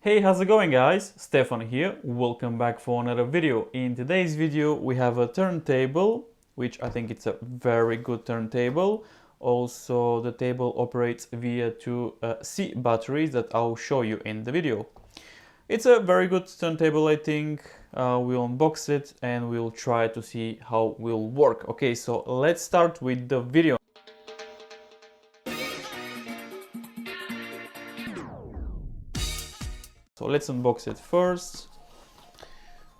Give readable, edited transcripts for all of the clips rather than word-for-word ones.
Hey, how's it going guys? Stefan here. Welcome back for another video. In today's video we have a turntable, which I think it's a very good turntable. Also the table operates via two C batteries that I'll show you in the video. It's a very good turntable, I think. We'll unbox it and we'll try to see how it will work. Okay, so let's start with the video. So let's unbox it first.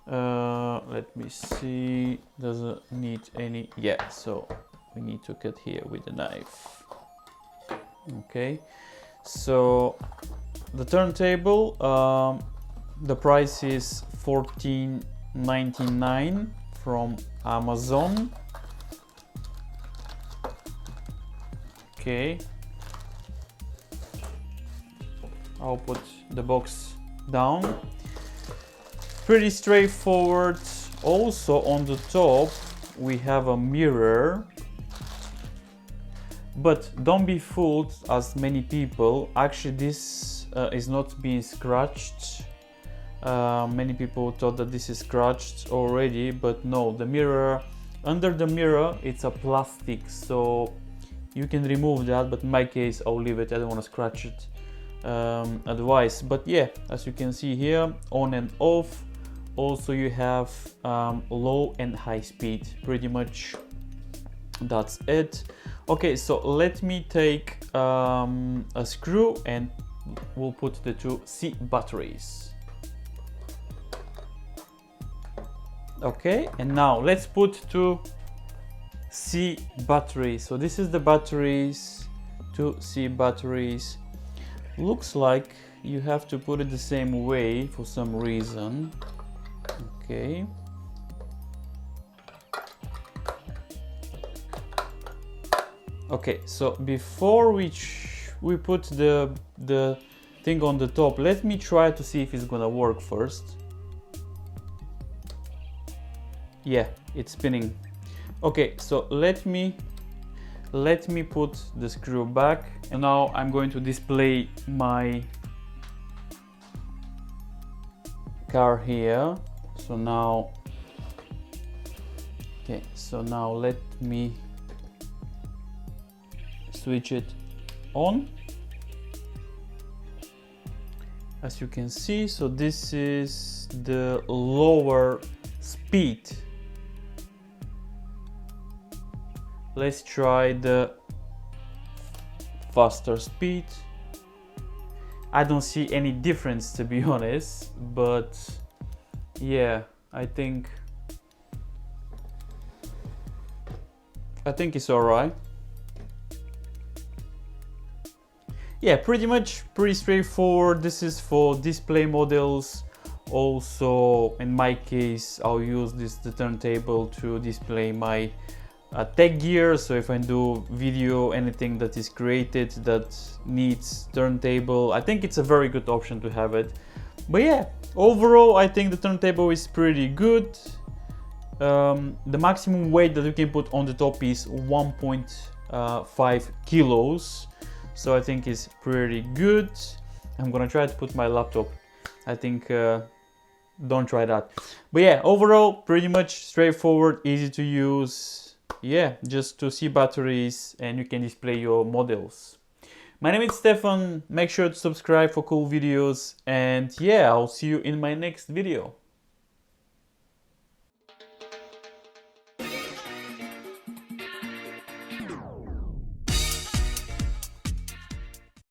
Let me see, does it need any? Yeah, so we need to cut here with a knife. Okay, so the turntable, the price is $14.99 from Amazon. Okay, I'll put the box down. Pretty straightforward. Also on the top we have a mirror, but don't be fooled as many people. Actually this is not being scratched. Many people thought that this is scratched already, but no, the mirror, under the mirror it's a plastic, so you can remove that, but in my case I'll leave it. I don't want to scratch it advice. But yeah, as you can see here, on and off. Also you have low and high speed. Pretty much that's it. Okay, so let me take a screw and we'll put the two C batteries. Okay, and now let's put two C batteries. So this is the batteries, two C batteries. Looks like you have to put it the same way for some reason. Okay. Okay, so before we put the thing on the top, let me try to see if it's gonna work first. Yeah, it's spinning. Okay, so let me put the screw back, and now I'm going to display my car here. So now, okay, so now let me switch it on. As you can see, so this is the lower speed. Let's try the faster speed. I don't see any difference, to be honest, but yeah, I think it's all right. Yeah, pretty straightforward. This is for display models. Also, in my case, I'll use the turntable to display my tech gear. So if I do video, anything that is created that needs turntable, I think it's a very good option to have it. But yeah, overall I think the turntable is pretty good. The maximum weight that you can put on the top is 1.5 kilos, so I think it's pretty good. I'm gonna try to put my laptop. I think don't try that. But yeah, overall pretty much straightforward, easy to use. Yeah, just to see batteries and you can display your models. My name is Stefan. Make sure to subscribe for cool videos, and yeah, I'll see you in my next video.